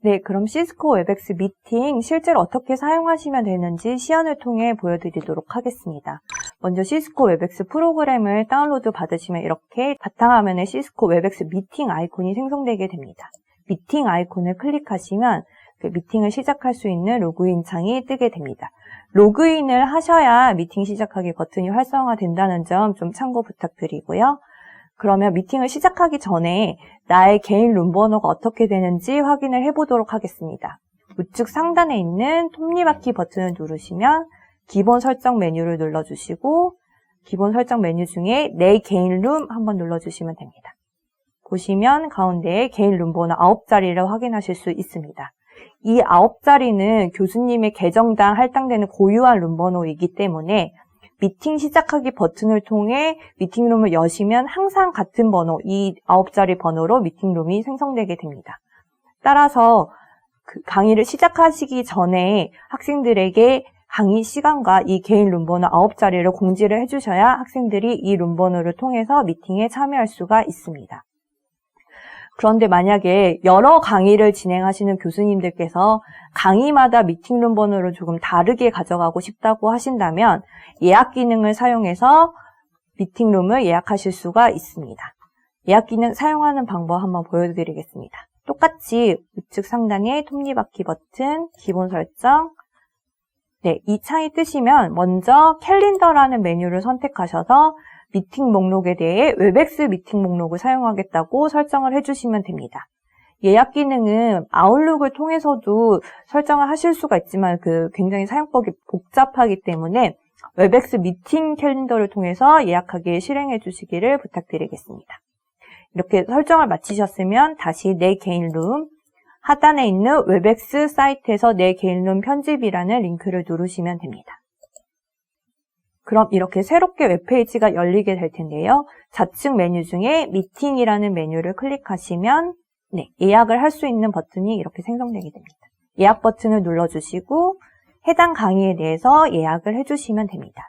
네, 그럼 시스코 웹엑스 미팅 실제로 어떻게 사용하시면 되는지 시연을 통해 보여드리도록 하겠습니다. 먼저 시스코 웹엑스 프로그램을 다운로드 받으시면 이렇게 바탕화면에 시스코 웹엑스 미팅 아이콘이 생성되게 됩니다. 미팅 아이콘을 클릭하시면 그 미팅을 시작할 수 있는 로그인 창이 뜨게 됩니다. 로그인을 하셔야 미팅 시작하기 버튼이 활성화된다는 점 좀 참고 부탁드리고요. 그러면 미팅을 시작하기 전에 나의 개인 룸번호가 어떻게 되는지 확인을 해보도록 하겠습니다. 우측 상단에 있는 톱니바퀴 버튼을 누르시면 기본 설정 메뉴를 눌러주시고 기본 설정 메뉴 중에 내 개인 룸 한번 눌러주시면 됩니다. 보시면 가운데에 개인 룸번호 9자리를 확인하실 수 있습니다. 이 9자리는 교수님의 계정당 할당되는 고유한 룸번호이기 때문에 미팅 시작하기 버튼을 통해 미팅룸을 여시면 항상 같은 번호, 이 9자리 번호로 미팅룸이 생성되게 됩니다. 따라서 그 강의를 시작하시기 전에 학생들에게 강의 시간과 이 개인 룸번호 9자리를 공지를 해주셔야 학생들이 이 룸번호를 통해서 미팅에 참여할 수가 있습니다. 그런데 만약에 여러 강의를 진행하시는 교수님들께서 강의마다 미팅룸 번호를 조금 다르게 가져가고 싶다고 하신다면 예약 기능을 사용해서 미팅룸을 예약하실 수가 있습니다. 예약 기능 사용하는 방법 한번 보여드리겠습니다. 똑같이 우측 상단에 톱니바퀴 버튼, 기본 설정, 네, 이 창이 뜨시면 먼저 캘린더라는 메뉴를 선택하셔서 미팅 목록에 대해 웹엑스 미팅 목록을 사용하겠다고 설정을 해주시면 됩니다. 예약 기능은 아웃룩을 통해서도 설정을 하실 수가 있지만 굉장히 사용법이 복잡하기 때문에 웹엑스 미팅 캘린더를 통해서 예약하기 실행해 주시기를 부탁드리겠습니다. 이렇게 설정을 마치셨으면 다시 내 개인 룸 하단에 있는 웹엑스 사이트에서 내 개인 룸 편집이라는 링크를 누르시면 됩니다. 그럼 이렇게 새롭게 웹페이지가 열리게 될 텐데요. 좌측 메뉴 중에 미팅이라는 메뉴를 클릭하시면 예약을 할 수 있는 버튼이 이렇게 생성되게 됩니다. 예약 버튼을 눌러주시고 해당 강의에 대해서 예약을 해주시면 됩니다.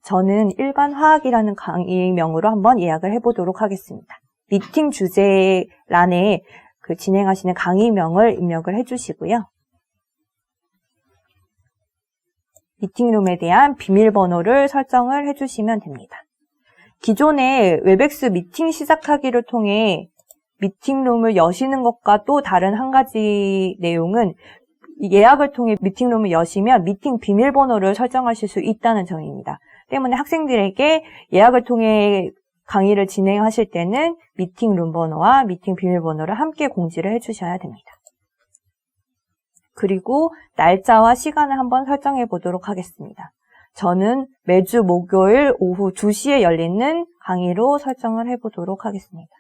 저는 일반 화학이라는 강의명으로 한번 예약을 해보도록 하겠습니다. 미팅 주제란에 진행하시는 강의명을 입력을 해주시고요. 미팅룸에 대한 비밀번호를 설정을 해주시면 됩니다. 기존에 웹엑스 미팅 시작하기를 통해 미팅룸을 여시는 것과 또 다른 한 가지 내용은 예약을 통해 미팅룸을 여시면 미팅 비밀번호를 설정하실 수 있다는 점입니다. 때문에 학생들에게 예약을 통해 강의를 진행하실 때는 미팅룸 번호와 미팅 비밀번호를 함께 공지를 해주셔야 됩니다. 그리고 날짜와 시간을 한번 설정해 보도록 하겠습니다. 저는 매주 목요일 오후 2시에 열리는 강의로 설정을 해 보도록 하겠습니다.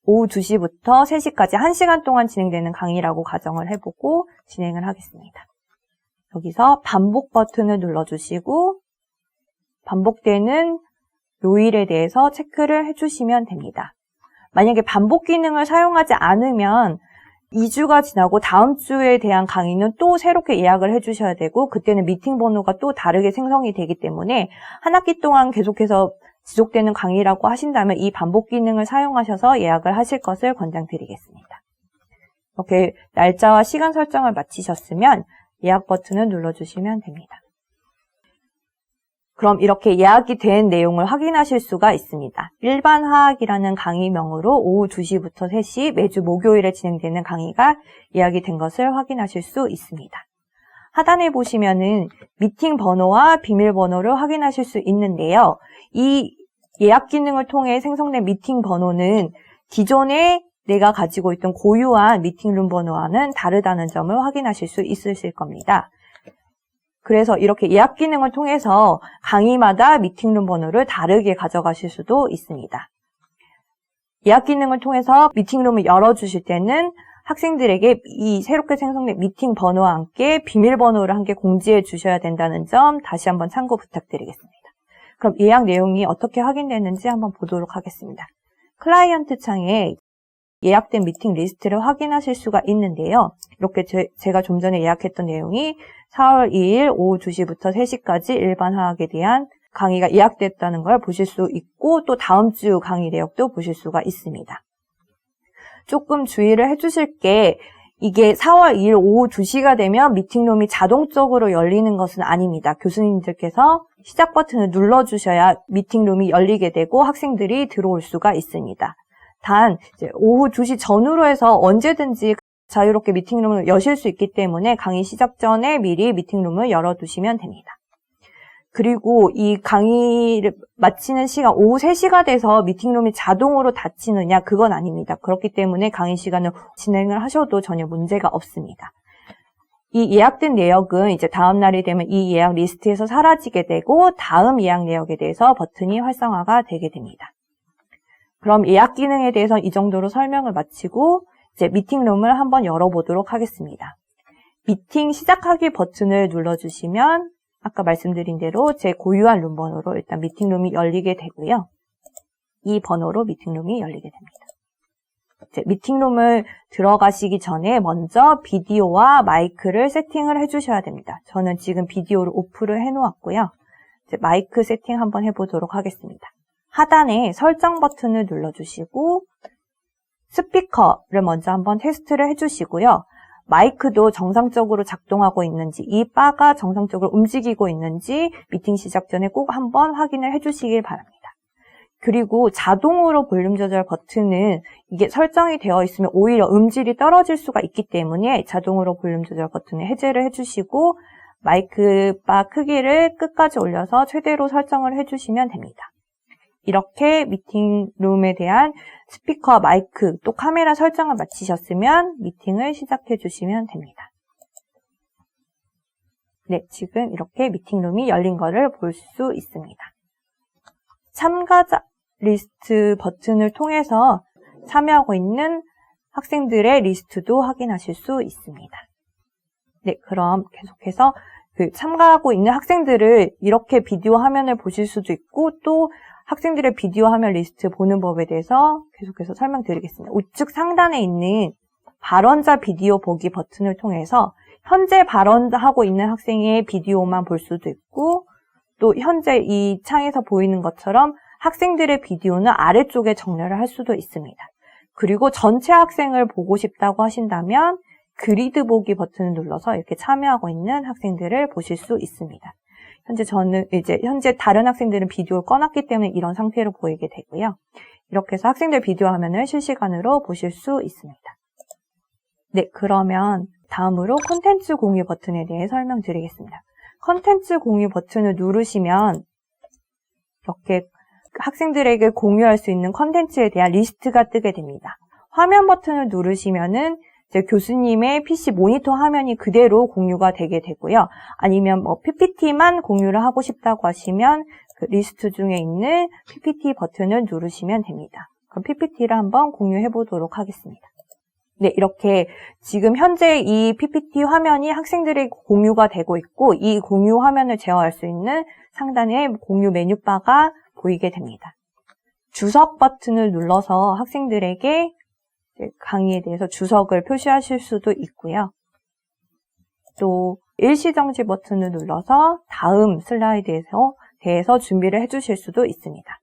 오후 2시부터 3시까지 1시간 동안 진행되는 강의라고 가정을 해보고 진행을 하겠습니다. 여기서 반복 버튼을 눌러주시고 반복되는 요일에 대해서 체크를 해주시면 됩니다. 만약에 반복 기능을 사용하지 않으면 2주가 지나고 다음 주에 대한 강의는 또 새롭게 예약을 해주셔야 되고 그때는 미팅 번호가 또 다르게 생성이 되기 때문에 한 학기 동안 계속해서 지속되는 강의라고 하신다면 이 반복 기능을 사용하셔서 예약을 하실 것을 권장드리겠습니다. 이렇게 날짜와 시간 설정을 마치셨으면 예약 버튼을 눌러주시면 됩니다. 그럼 이렇게 예약이 된 내용을 확인하실 수가 있습니다. 일반 화학이라는 강의명으로 오후 2시부터 3시 매주 목요일에 진행되는 강의가 예약이 된 것을 확인하실 수 있습니다. 하단에 보시면은 미팅 번호와 비밀번호를 확인하실 수 있는데요. 이 예약 기능을 통해 생성된 미팅 번호는 기존에 내가 가지고 있던 고유한 미팅룸 번호와는 다르다는 점을 확인하실 수 있으실 겁니다. 그래서 이렇게 예약 기능을 통해서 강의마다 미팅룸 번호를 다르게 가져가실 수도 있습니다. 예약 기능을 통해서 미팅룸을 열어주실 때는 학생들에게 이 새롭게 생성된 미팅 번호와 함께 비밀번호를 함께 공지해 주셔야 된다는 점 다시 한번 참고 부탁드리겠습니다. 그럼 예약 내용이 어떻게 확인되는지 한번 보도록 하겠습니다. 클라이언트 창에 예약된 미팅 리스트를 확인하실 수가 있는데요. 이렇게 제가 좀 전에 예약했던 내용이 4월 2일 오후 2시부터 3시까지 일반 화학에 대한 강의가 예약됐다는 걸 보실 수 있고 또 다음 주 강의 내역도 보실 수가 있습니다. 조금 주의를 해주실 게 이게 4월 2일 오후 2시가 되면 미팅룸이 자동적으로 열리는 것은 아닙니다. 교수님들께서 시작 버튼을 눌러주셔야 미팅룸이 열리게 되고 학생들이 들어올 수가 있습니다. 단 이제 오후 2시 전후로 해서 언제든지 자유롭게 미팅룸을 여실 수 있기 때문에 강의 시작 전에 미리 미팅룸을 열어두시면 됩니다. 그리고 이 강의를 마치는 시간 오후 3시가 돼서 미팅룸이 자동으로 닫히느냐 그건 아닙니다. 그렇기 때문에 강의 시간을 진행을 하셔도 전혀 문제가 없습니다. 이 예약된 내역은 이제 다음 날이 되면 이 예약 리스트에서 사라지게 되고 다음 예약 내역에 대해서 버튼이 활성화가 되게 됩니다. 그럼 예약 기능에 대해서 이 정도로 설명을 마치고 이제 미팅룸을 한번 열어보도록 하겠습니다. 미팅 시작하기 버튼을 눌러주시면 아까 말씀드린 대로 제 고유한 룸 번호로 일단 미팅룸이 열리게 되고요. 이 번호로 미팅룸이 열리게 됩니다. 이제 미팅룸을 들어가시기 전에 먼저 비디오와 마이크를 세팅을 해주셔야 됩니다. 저는 지금 비디오를 오프를 해놓았고요. 이제 마이크 세팅 한번 해보도록 하겠습니다. 하단에 설정 버튼을 눌러주시고 스피커를 먼저 한번 테스트를 해주시고요. 마이크도 정상적으로 작동하고 있는지 이 바가 정상적으로 움직이고 있는지 미팅 시작 전에 꼭 한번 확인을 해주시길 바랍니다. 그리고 자동으로 볼륨 조절 버튼은 이게 설정이 되어 있으면 오히려 음질이 떨어질 수가 있기 때문에 자동으로 볼륨 조절 버튼을 해제를 해주시고 마이크 바 크기를 끝까지 올려서 최대로 설정을 해주시면 됩니다. 이렇게 미팅룸에 대한 스피커, 마이크, 또 카메라 설정을 마치셨으면 미팅을 시작해 주시면 됩니다. 네, 지금 이렇게 미팅룸이 열린 거를 볼 수 있습니다. 참가자 리스트 버튼을 통해서 참여하고 있는 학생들의 리스트도 확인하실 수 있습니다. 네, 그럼 계속해서 참가하고 있는 학생들을 이렇게 비디오 화면을 보실 수도 있고 또 학생들의 비디오 화면 리스트 보는 법에 대해서 계속해서 설명드리겠습니다. 우측 상단에 있는 발언자 비디오 보기 버튼을 통해서 현재 발언하고 있는 학생의 비디오만 볼 수도 있고 또 현재 이 창에서 보이는 것처럼 학생들의 비디오는 아래쪽에 정렬을 할 수도 있습니다. 그리고 전체 학생을 보고 싶다고 하신다면 그리드 보기 버튼을 눌러서 이렇게 참여하고 있는 학생들을 보실 수 있습니다. 현재 다른 학생들은 비디오를 꺼놨기 때문에 이런 상태로 보이게 되고요. 이렇게 해서 학생들 비디오 화면을 실시간으로 보실 수 있습니다. 네, 그러면 다음으로 콘텐츠 공유 버튼에 대해 설명드리겠습니다. 콘텐츠 공유 버튼을 누르시면 이렇게 학생들에게 공유할 수 있는 콘텐츠에 대한 리스트가 뜨게 됩니다. 화면 버튼을 누르시면은 이제 교수님의 PC 모니터 화면이 그대로 공유가 되게 되고요. 아니면 PPT만 공유를 하고 싶다고 하시면 그 리스트 중에 있는 PPT 버튼을 누르시면 됩니다. 그럼 PPT를 한번 공유해 보도록 하겠습니다. 네, 이렇게 지금 현재 이 PPT 화면이 학생들의 공유가 되고 있고 이 공유 화면을 제어할 수 있는 상단에 공유 메뉴바가 보이게 됩니다. 주석 버튼을 눌러서 학생들에게 강의에 대해서 주석을 표시하실 수도 있고요. 또 일시정지 버튼을 눌러서 다음 슬라이드에 대해서 준비를 해주실 수도 있습니다.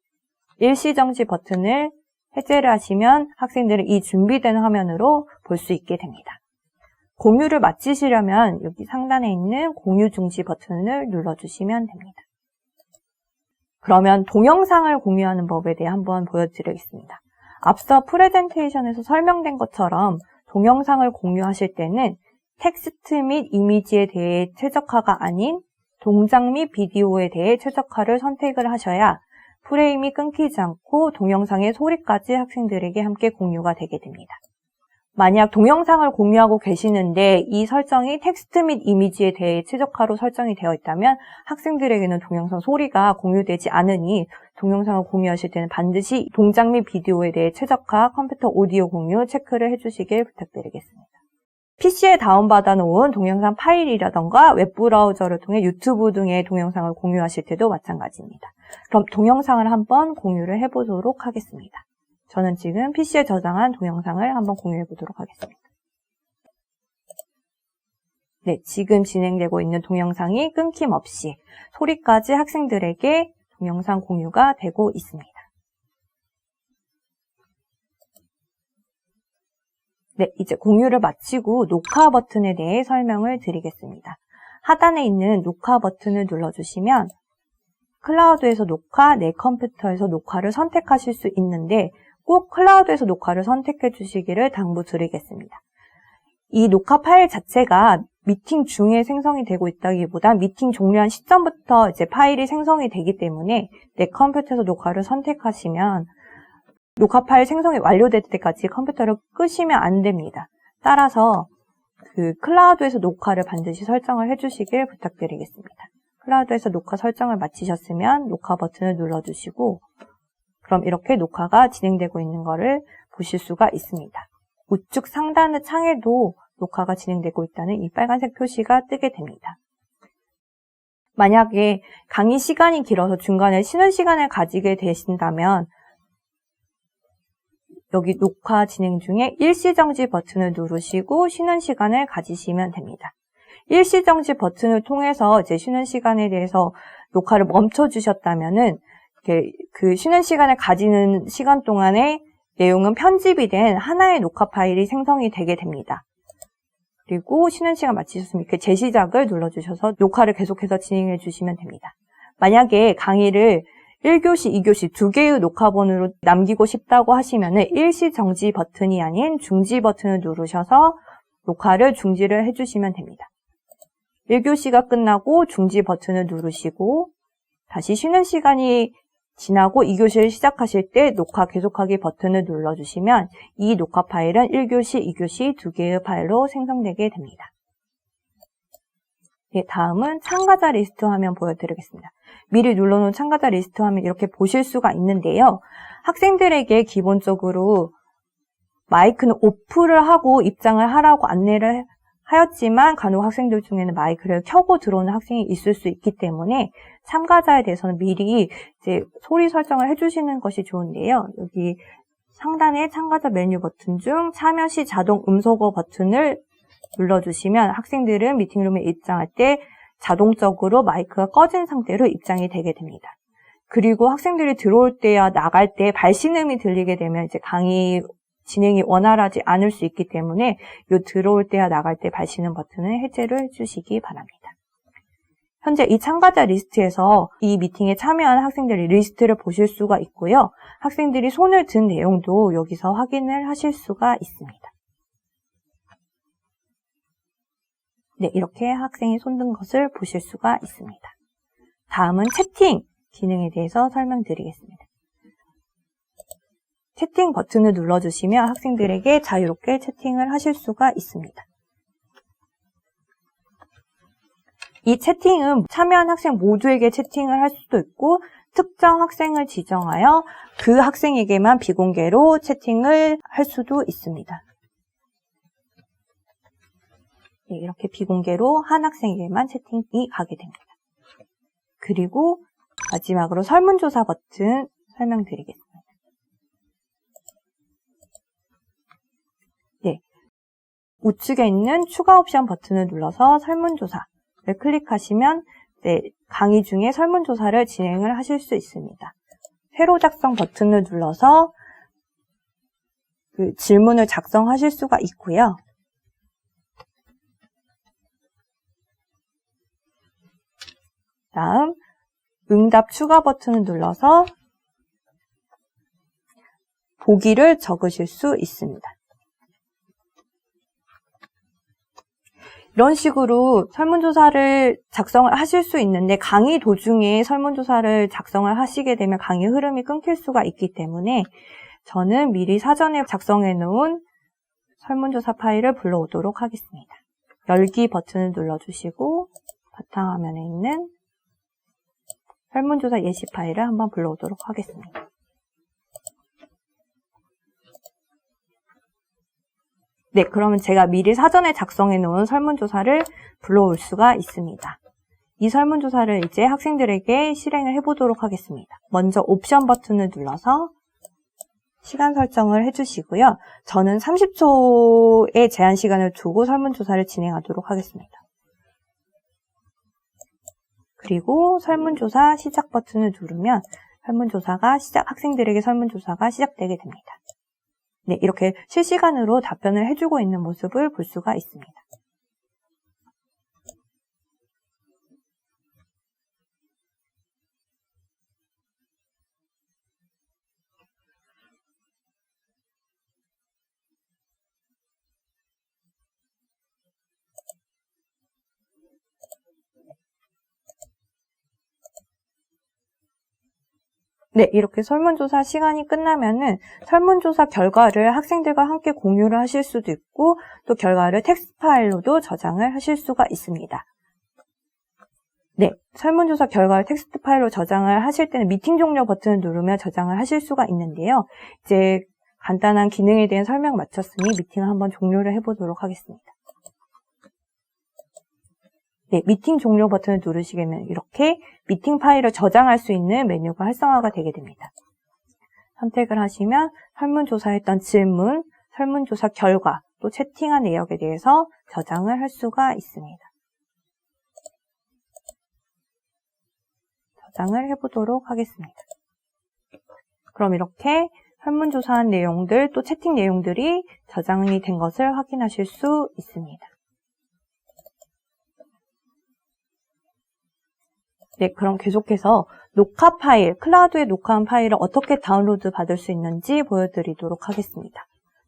일시정지 버튼을 해제를 하시면 학생들은 이 준비된 화면으로 볼 수 있게 됩니다. 공유를 마치시려면 여기 상단에 있는 공유 중지 버튼을 눌러주시면 됩니다. 그러면 동영상을 공유하는 법에 대해 한번 보여드리겠습니다. 앞서 프레젠테이션에서 설명된 것처럼 동영상을 공유하실 때는 텍스트 및 이미지에 대해 최적화가 아닌 동작 및 비디오에 대해 최적화를 선택을 하셔야 프레임이 끊기지 않고 동영상의 소리까지 학생들에게 함께 공유가 되게 됩니다. 만약 동영상을 공유하고 계시는데 이 설정이 텍스트 및 이미지에 대해 최적화로 설정이 되어 있다면 학생들에게는 동영상 소리가 공유되지 않으니 동영상을 공유하실 때는 반드시 동작 및 비디오에 대해 최적화 컴퓨터 오디오 공유 체크를 해주시길 부탁드리겠습니다. PC에 다운받아 놓은 동영상 파일이라던가 웹브라우저를 통해 유튜브 등의 동영상을 공유하실 때도 마찬가지입니다. 그럼 동영상을 한번 공유를 해보도록 하겠습니다. 저는 지금 PC에 저장한 동영상을 한번 공유해 보도록 하겠습니다. 네, 지금 진행되고 있는 동영상이 끊김없이 소리까지 학생들에게 동영상 공유가 되고 있습니다. 네, 이제 공유를 마치고 녹화 버튼에 대해 설명을 드리겠습니다. 하단에 있는 녹화 버튼을 눌러주시면 클라우드에서 녹화, 내 컴퓨터에서 녹화를 선택하실 수 있는데 꼭 클라우드에서 녹화를 선택해 주시기를 당부드리겠습니다. 이 녹화 파일 자체가 미팅 중에 생성이 되고 있다기보다 미팅 종료한 시점부터 이제 파일이 생성이 되기 때문에 내 컴퓨터에서 녹화를 선택하시면 녹화 파일 생성이 완료될 때까지 컴퓨터를 끄시면 안 됩니다. 따라서 그 클라우드에서 녹화를 반드시 설정을 해주시길 부탁드리겠습니다. 클라우드에서 녹화 설정을 마치셨으면 녹화 버튼을 눌러주시고 그럼 이렇게 녹화가 진행되고 있는 것을 보실 수가 있습니다. 우측 상단의 창에도 녹화가 진행되고 있다는 이 빨간색 표시가 뜨게 됩니다. 만약에 강의 시간이 길어서 중간에 쉬는 시간을 가지게 되신다면 여기 녹화 진행 중에 일시정지 버튼을 누르시고 쉬는 시간을 가지시면 됩니다. 일시정지 버튼을 통해서 이제 쉬는 시간에 대해서 녹화를 멈춰주셨다면은 그 쉬는 시간을 가지는 시간 동안에 내용은 편집이 된 하나의 녹화 파일이 생성이 되게 됩니다. 그리고 쉬는 시간 마치셨으면 이렇게 재시작을 눌러주셔서 녹화를 계속해서 진행해 주시면 됩니다. 만약에 강의를 1교시, 2교시 두 개의 녹화본으로 남기고 싶다고 하시면은 일시정지 버튼이 아닌 중지 버튼을 누르셔서 녹화를 중지를 해주시면 됩니다. 1교시가 끝나고 중지 버튼을 누르시고 다시 쉬는 시간이 지나고 2교시를 시작하실 때 녹화 계속하기 버튼을 눌러주시면 이 녹화 파일은 1교시, 2교시 두 개의 파일로 생성되게 됩니다. 네, 다음은 참가자 리스트 화면 보여드리겠습니다. 미리 눌러놓은 참가자 리스트 화면 이렇게 보실 수가 있는데요. 학생들에게 기본적으로 마이크는 오프를 하고 입장을 하라고 안내를 하였지만 간혹 학생들 중에는 마이크를 켜고 들어오는 학생이 있을 수 있기 때문에 참가자에 대해서는 미리 이제 소리 설정을 해주시는 것이 좋은데요. 여기 상단에 참가자 메뉴 버튼 중 참여 시 자동 음소거 버튼을 눌러주시면 학생들은 미팅룸에 입장할 때 자동적으로 마이크가 꺼진 상태로 입장이 되게 됩니다. 그리고 학생들이 들어올 때야 나갈 때 발신음이 들리게 되면 이제 강의 진행이 원활하지 않을 수 있기 때문에 이 들어올 때야 나갈 때 발신음 버튼을 해제를 해주시기 바랍니다. 현재 이 참가자 리스트에서 이 미팅에 참여한 학생들의 리스트를 보실 수가 있고요. 학생들이 손을 든 내용도 여기서 확인을 하실 수가 있습니다. 네, 이렇게 학생이 손든 것을 보실 수가 있습니다. 다음은 채팅 기능에 대해서 설명드리겠습니다. 채팅 버튼을 눌러주시면 학생들에게 자유롭게 채팅을 하실 수가 있습니다. 이 채팅은 참여한 학생 모두에게 채팅을 할 수도 있고 특정 학생을 지정하여 그 학생에게만 비공개로 채팅을 할 수도 있습니다. 네, 이렇게 비공개로 한 학생에게만 채팅이 가게 됩니다. 그리고 마지막으로 설문조사 버튼 설명드리겠습니다. 네, 우측에 있는 추가 옵션 버튼을 눌러서 설문조사를 클릭하시면 네, 강의 중에 설문조사를 진행을 하실 수 있습니다. 회로 작성 버튼을 눌러서 그 질문을 작성하실 수가 있고요. 다음 응답 추가 버튼을 눌러서 보기를 적으실 수 있습니다. 이런 식으로 설문조사를 작성을 하실 수 있는데 강의 도중에 설문조사를 작성을 하시게 되면 강의 흐름이 끊길 수가 있기 때문에 저는 미리 사전에 작성해 놓은 설문조사 파일을 불러오도록 하겠습니다. 열기 버튼을 눌러주시고 바탕화면에 있는 설문조사 예시 파일을 한번 불러오도록 하겠습니다. 네, 그러면 제가 미리 사전에 작성해 놓은 설문조사를 불러올 수가 있습니다. 이 설문조사를 이제 학생들에게 실행을 해보도록 하겠습니다. 먼저 옵션 버튼을 눌러서 시간 설정을 해주시고요. 저는 30초의 제한 시간을 두고 설문조사를 진행하도록 하겠습니다. 그리고 설문조사 시작 버튼을 누르면 학생들에게 설문조사가 시작되게 됩니다. 네, 이렇게 실시간으로 답변을 해주고 있는 모습을 볼 수가 있습니다. 네, 이렇게 설문조사 시간이 끝나면은 설문조사 결과를 학생들과 함께 공유를 하실 수도 있고 또 결과를 텍스트 파일로도 저장을 하실 수가 있습니다. 네, 설문조사 결과를 텍스트 파일로 저장을 하실 때는 미팅 종료 버튼을 누르면 저장을 하실 수가 있는데요. 이제 간단한 기능에 대한 설명 마쳤으니 미팅을 한번 종료를 해보도록 하겠습니다. 네, 미팅 종료 버튼을 누르시게 되면 이렇게 미팅 파일을 저장할 수 있는 메뉴가 활성화가 되게 됩니다. 선택을 하시면 설문조사했던 질문, 설문조사 결과, 또 채팅한 내역에 대해서 저장을 할 수가 있습니다. 저장을 해보도록 하겠습니다. 그럼 이렇게 설문조사한 내용들, 또 채팅 내용들이 저장이 된 것을 확인하실 수 있습니다. 네, 그럼 계속해서 녹화 파일, 클라우드에 녹화한 파일을 어떻게 다운로드 받을 수 있는지 보여드리도록 하겠습니다.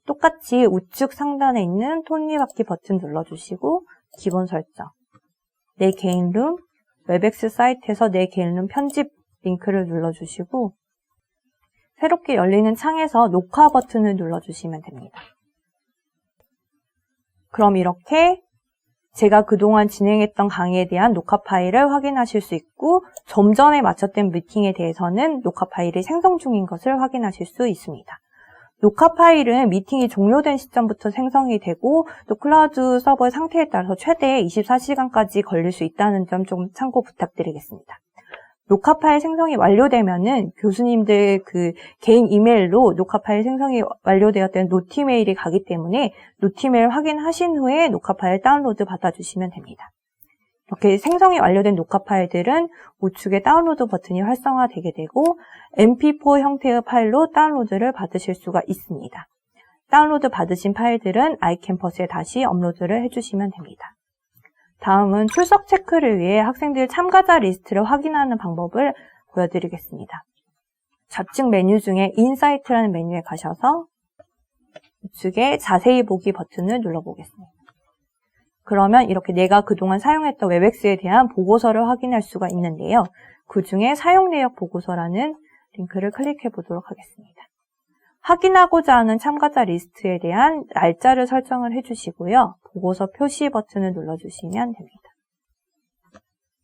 똑같이 우측 상단에 있는 톱니바퀴 버튼 눌러주시고 기본 설정, 내 개인 룸, 웹엑스 사이트에서 내 개인 룸 편집 링크를 눌러주시고 새롭게 열리는 창에서 녹화 버튼을 눌러주시면 됩니다. 그럼 이렇게 제가 그동안 진행했던 강의에 대한 녹화 파일을 확인하실 수 있고 좀 전에 마쳤던 미팅에 대해서는 녹화 파일이 생성 중인 것을 확인하실 수 있습니다. 녹화 파일은 미팅이 종료된 시점부터 생성이 되고 또 클라우드 서버의 상태에 따라서 최대 24시간까지 걸릴 수 있다는 점 좀 참고 부탁드리겠습니다. 녹화 파일 생성이 완료되면은 교수님들 그 개인 이메일로 녹화 파일 생성이 완료되었다는 노티 메일이 가기 때문에 노티 메일 확인하신 후에 녹화 파일 다운로드 받아주시면 됩니다. 이렇게 생성이 완료된 녹화 파일들은 우측에 다운로드 버튼이 활성화되게 되고 mp4 형태의 파일로 다운로드를 받으실 수가 있습니다. 다운로드 받으신 파일들은 아이캠퍼스에 다시 업로드를 해주시면 됩니다. 다음은 출석 체크를 위해 학생들 참가자 리스트를 확인하는 방법을 보여드리겠습니다. 좌측 메뉴 중에 인사이트라는 메뉴에 가셔서 우측에 자세히 보기 버튼을 눌러보겠습니다. 그러면 이렇게 내가 그동안 사용했던 웹엑스에 대한 보고서를 확인할 수가 있는데요. 그 중에 사용 내역 보고서라는 링크를 클릭해 보도록 하겠습니다. 확인하고자 하는 참가자 리스트에 대한 날짜를 설정을 해주시고요. 보고서 표시 버튼을 눌러주시면 됩니다.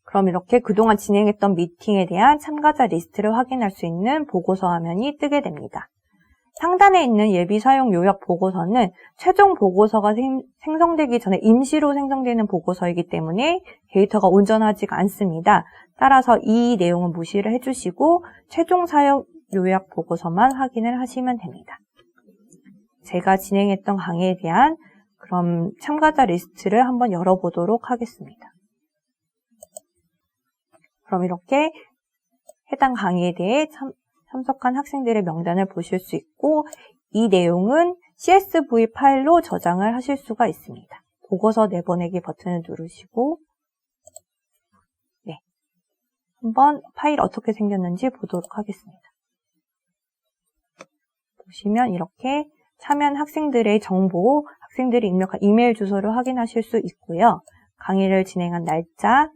그럼 이렇게 그동안 진행했던 미팅에 대한 참가자 리스트를 확인할 수 있는 보고서 화면이 뜨게 됩니다. 상단에 있는 예비 사용 요약 보고서는 최종 보고서가 생성되기 전에 임시로 생성되는 보고서이기 때문에 데이터가 온전하지가 않습니다. 따라서 이 내용은 무시를 해주시고 최종 사용 요약 보고서만 확인을 하시면 됩니다. 제가 진행했던 강의에 대한 그럼 참가자 리스트를 한번 열어보도록 하겠습니다. 그럼 이렇게 해당 강의에 대해 참석한 학생들의 명단을 보실 수 있고 이 내용은 CSV 파일로 저장을 하실 수가 있습니다. 보고서 내보내기 버튼을 누르시고 네, 한번 파일 어떻게 생겼는지 보도록 하겠습니다. 보시면 이렇게 참여한 학생들의 정보, 학생들이 입력한 이메일 주소를 확인하실 수 있고요. 강의를 진행한 날짜,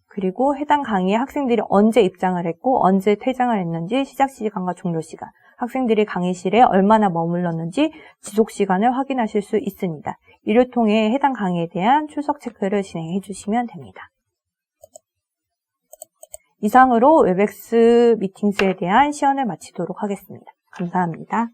그리고 해당 강의에 학생들이 언제 입장을 했고 언제 퇴장을 했는지 시작 시간과 종료 시간, 학생들이 강의실에 얼마나 머물렀는지 지속 시간을 확인하실 수 있습니다. 이를 통해 해당 강의에 대한 출석 체크를 진행해 주시면 됩니다. 이상으로 웹엑스 미팅스에 대한 시연을 마치도록 하겠습니다. 감사합니다.